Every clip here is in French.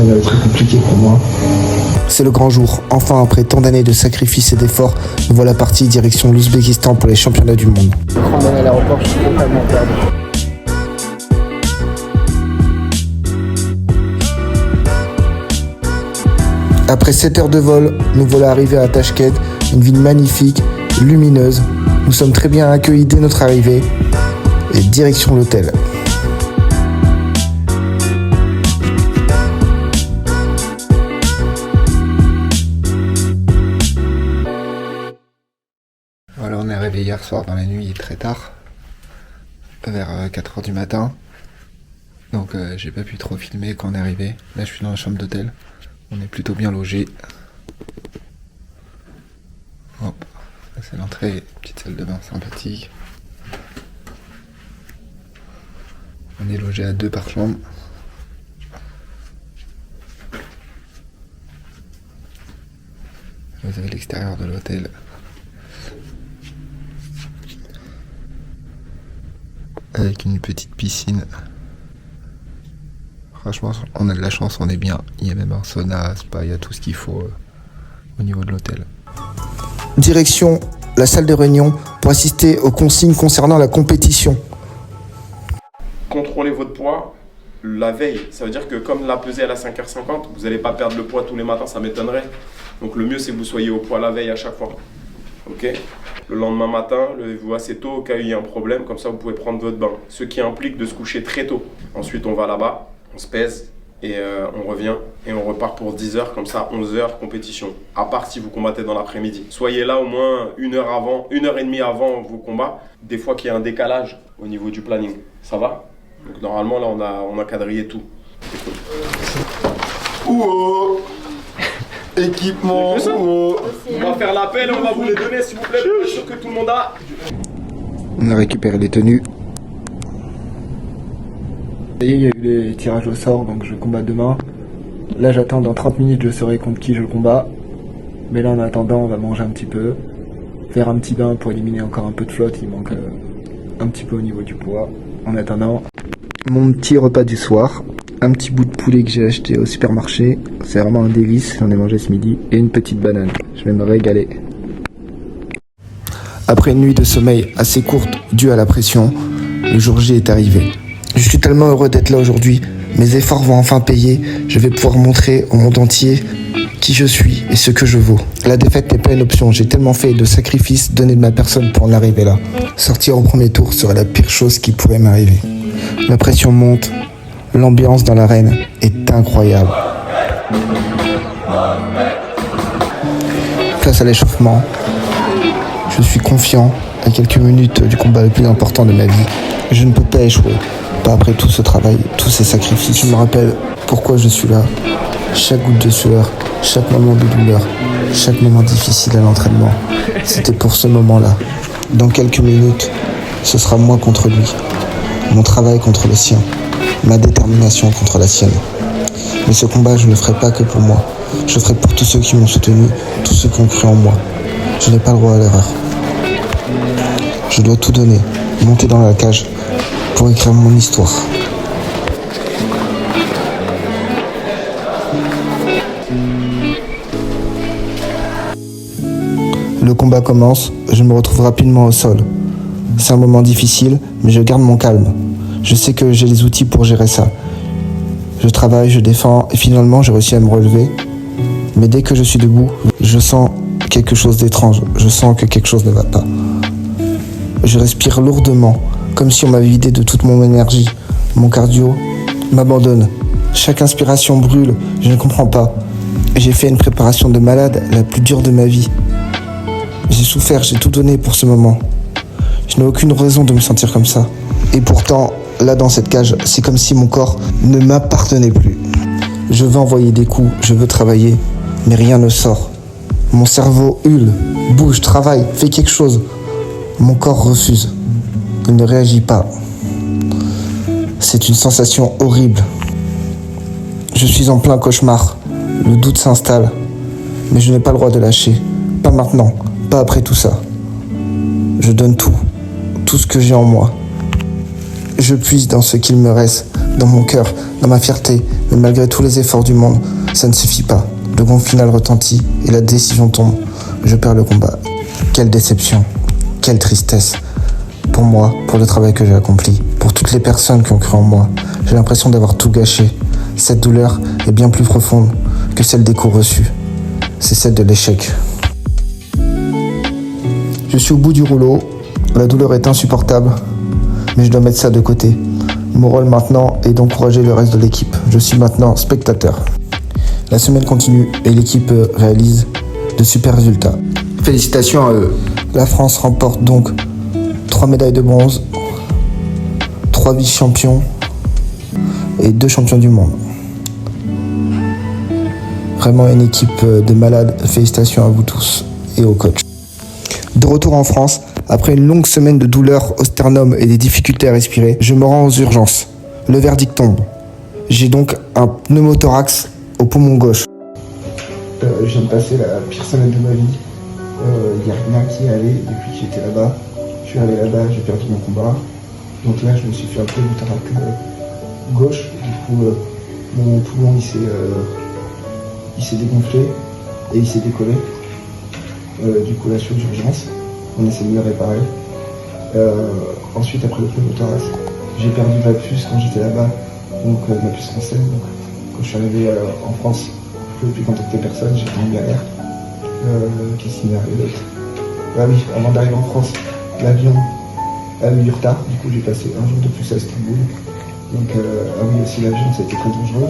va être compliqué pour moi. C'est le grand jour. Enfin, après tant d'années de sacrifices et d'efforts, nous voilà partis direction l'Ouzbékistan pour les championnats du monde. Je suis à l'aéroport, je suis totalement perdu. Après 7 heures de vol, nous voilà arrivés à Tashkent, une ville magnifique, lumineuse. Nous sommes très bien accueillis dès notre arrivée et direction l'hôtel. Voilà, on est arrivé hier soir dans la nuit très tard, vers 4 heures du matin. Donc j'ai pas pu trop filmer quand on est arrivé. Là je suis dans la chambre d'hôtel. On est plutôt bien logé. Hop, là c'est l'entrée, petite salle de bain sympathique. On est logé à 2 par chambre. Vous avez l'extérieur de l'hôtel. Avec une petite piscine. Franchement, on a de la chance, on est bien. Il y a même un sauna, spa, il y a tout ce qu'il faut au niveau de l'hôtel. Direction la salle de réunion pour assister aux consignes concernant la compétition. Contrôlez votre poids la veille. Ça veut dire que comme la pesée elle à 5h50, vous n'allez pas perdre le poids tous les matins, ça m'étonnerait. Donc le mieux c'est que vous soyez au poids la veille à chaque fois. Ok ? Le lendemain matin, levez-vous assez tôt au cas où il y a un problème, comme ça vous pouvez prendre votre bain. Ce qui implique de se coucher très tôt. Ensuite on va là-bas. On se pèse et on revient et on repart pour 10 heures, comme ça 11 heures compétition. À part si vous combattez dans l'après-midi. Soyez là au moins 1 heure avant, 1h30 avant vos combats. Des fois qu'il y a un décalage au niveau du planning. Ça va? Donc normalement là on a quadrillé tout. C'est cool. Ouh, équipement, ouh. On va faire l'appel et on va vous les donner s'il vous plaît. Je suis sûr que tout le monde a. On a récupéré les tenues. Il y a eu les tirages au sort, donc je combats demain. Là j'attends, dans 30 minutes je saurai contre qui je combats. Mais là en attendant on va manger un petit peu, faire un petit bain pour éliminer encore un peu de flotte, il manque un petit peu au niveau du poids. En attendant, mon petit repas du soir, un petit bout de poulet que j'ai acheté au supermarché, c'est vraiment un délice, j'en ai mangé ce midi, et une petite banane, je vais me régaler. Après une nuit de sommeil assez courte due à la pression, le jour J est arrivé. Je suis tellement heureux d'être là aujourd'hui, mes efforts vont enfin payer, je vais pouvoir montrer au monde entier qui je suis et ce que je vaux. La défaite n'est pas une option, j'ai tellement fait de sacrifices donnés de ma personne pour en arriver là. Sortir au premier tour serait la pire chose qui pourrait m'arriver. La pression monte, l'ambiance dans l'arène est incroyable. Place à l'échauffement, je suis confiant à quelques minutes du combat le plus important de ma vie. Je ne peux pas échouer. Pas après tout ce travail, tous ces sacrifices. Je me rappelle pourquoi je suis là. Chaque goutte de sueur, chaque moment de douleur, chaque moment difficile à l'entraînement. C'était pour ce moment-là. Dans quelques minutes, ce sera moi contre lui. Mon travail contre le sien. Ma détermination contre la sienne. Mais ce combat, je ne le ferai pas que pour moi. Je le ferai pour tous ceux qui m'ont soutenu, tous ceux qui ont cru en moi. Je n'ai pas le droit à l'erreur. Je dois tout donner, monter dans la cage, pour écrire mon histoire. Le combat commence, je me retrouve rapidement au sol. C'est un moment difficile, mais je garde mon calme. Je sais que j'ai les outils pour gérer ça. Je travaille, je défends, et finalement j'ai réussi à me relever. Mais dès que je suis debout, je sens quelque chose d'étrange. Je sens que quelque chose ne va pas. Je respire lourdement, comme si on m'avait vidé de toute mon énergie. Mon cardio m'abandonne. Chaque inspiration brûle, je ne comprends pas. J'ai fait une préparation de malade, la plus dure de ma vie. J'ai souffert, j'ai tout donné pour ce moment. Je n'ai aucune raison de me sentir comme ça. Et pourtant, là dans cette cage, c'est comme si mon corps ne m'appartenait plus. Je veux envoyer des coups, je veux travailler, mais rien ne sort. Mon cerveau hurle, bouge, travaille, fait quelque chose. Mon corps refuse. Il ne réagit pas. C'est une sensation horrible. Je suis en plein cauchemar. Le doute s'installe. Mais je n'ai pas le droit de lâcher. Pas maintenant. Pas après tout ça. Je donne tout. Tout ce que j'ai en moi. Je puise dans ce qu'il me reste dans mon cœur, dans ma fierté, mais malgré tous les efforts du monde, ça ne suffit pas. Le gong final retentit et la décision tombe. Je perds le combat. Quelle déception, quelle tristesse. Pour moi, pour le travail que j'ai accompli, pour toutes les personnes qui ont cru en moi, j'ai l'impression d'avoir tout gâché. Cette douleur est bien plus profonde que celle des coups reçus. C'est celle de l'échec. Je suis au bout du rouleau, la douleur est insupportable, mais je dois mettre ça de côté. Mon rôle maintenant est d'encourager le reste de l'équipe. Je suis maintenant spectateur. La semaine continue et l'équipe réalise de super résultats. Félicitations à eux. La France remporte donc 3 médailles de bronze, 3 vice-champions et 2 champions du monde. Vraiment une équipe de malades. Félicitations à vous tous et au coach. De retour en France, après une longue semaine de douleurs au sternum et des difficultés à respirer, je me rends aux urgences. Le verdict tombe. J'ai donc un pneumothorax au poumon gauche. Je viens de passer la pire semaine de ma vie. Il n'y a rien qui est allé depuis que j'étais là-bas. Je suis allé là-bas, j'ai perdu mon combat. Donc là, je me suis fait un pneumothorax gauche. Du coup, mon poumon il s'est dégonflé et il s'est décollé. Du coup, là, je suis aux urgences. On essaie de le réparer. Ensuite, après le pneumothorax, j'ai perdu ma puce quand j'étais là-bas. Donc, ma puce française. Donc, quand je suis arrivé en France, je ne pouvais plus contacter personne. J'étais en galère. Qu'est-ce qu'il m'est arrivé d'autre? Ah oui, avant d'arriver en France, l'avion a eu du retard. Du coup, j'ai passé un jour de plus à Istanbul. Donc, ah oui, aussi l'avion, ça a été très dangereux.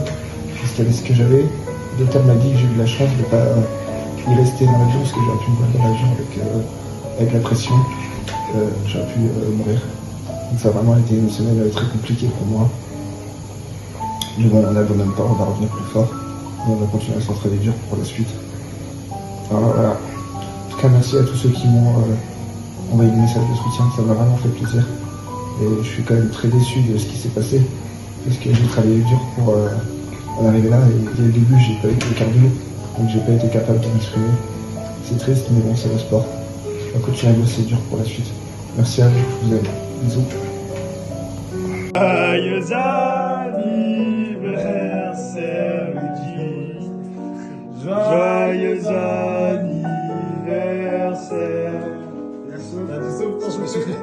Parce qu'avec ce que j'avais, le docteur m'a dit que j'ai eu de la chance de ne pas y rester dans l'avion parce que j'aurais pu mourir dans l'avion avec la pression. J'aurais pu mourir. Donc ça a vraiment été une semaine très compliquée pour moi. Mais bon, on n'abandonne pas, on va revenir plus fort. Et on va continuer à s'entraîner dur pour la suite. Alors, voilà. En tout cas, merci à tous ceux qui m'ont envoyé des messages de soutien, ça m'a vraiment fait plaisir. Et je suis quand même très déçu de ce qui s'est passé. Parce que j'ai travaillé dur pour en arriver là. Et dès le début, j'ai pas eu de cardio. Donc j'ai pas été capable de m'exprimer. C'est triste, mais bon, c'est le sport. On va continuer à bosser dur pour la suite. Merci à vous, je vous aime. Bisous. Joyeux anniversaire, Luigi. Joyeux anniversaire. Je me souviens.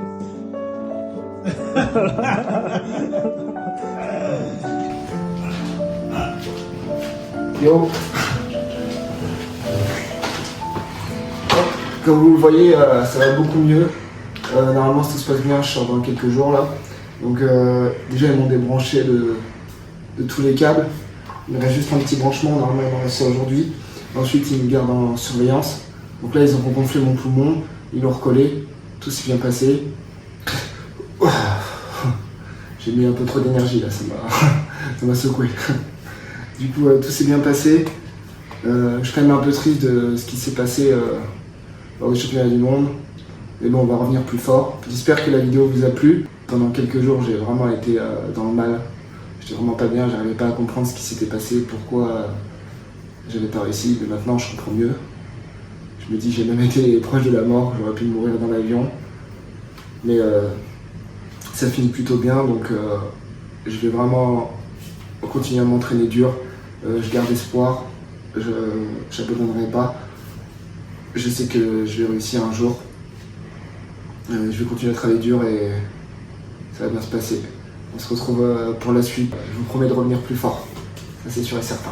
Yo. Comme vous le voyez, ça va beaucoup mieux. Normalement, si tout se passe bien, je sors dans quelques jours là. Donc déjà, ils m'ont débranché de tous les câbles. Il me reste juste un petit branchement, normalement il m'en reste aujourd'hui. Ensuite, ils me gardent en surveillance. Donc là, ils ont regonflé mon poumon, ils l'ont recollé, tout s'est bien passé. J'ai mis un peu trop d'énergie là, ça m'a secoué. Du coup, tout s'est bien passé. Je suis quand même un peu triste de ce qui s'est passé lors des championnats du monde. Mais bon, on va revenir plus fort. J'espère que la vidéo vous a plu. Pendant quelques jours, j'ai vraiment été dans le mal. J'étais vraiment pas bien, j'arrivais pas à comprendre ce qui s'était passé, pourquoi j'avais pas réussi. Mais maintenant, je comprends mieux. Je me dis, j'ai même été proche de la mort, j'aurais pu mourir dans l'avion. Mais ça finit plutôt bien, donc je vais vraiment continuer à m'entraîner dur. Je garde espoir, je n'abandonnerai pas. Je sais que je vais réussir un jour. Je vais continuer à travailler dur et ça va bien se passer. On se retrouve pour la suite. Je vous promets de revenir plus fort. Ça c'est sûr et certain.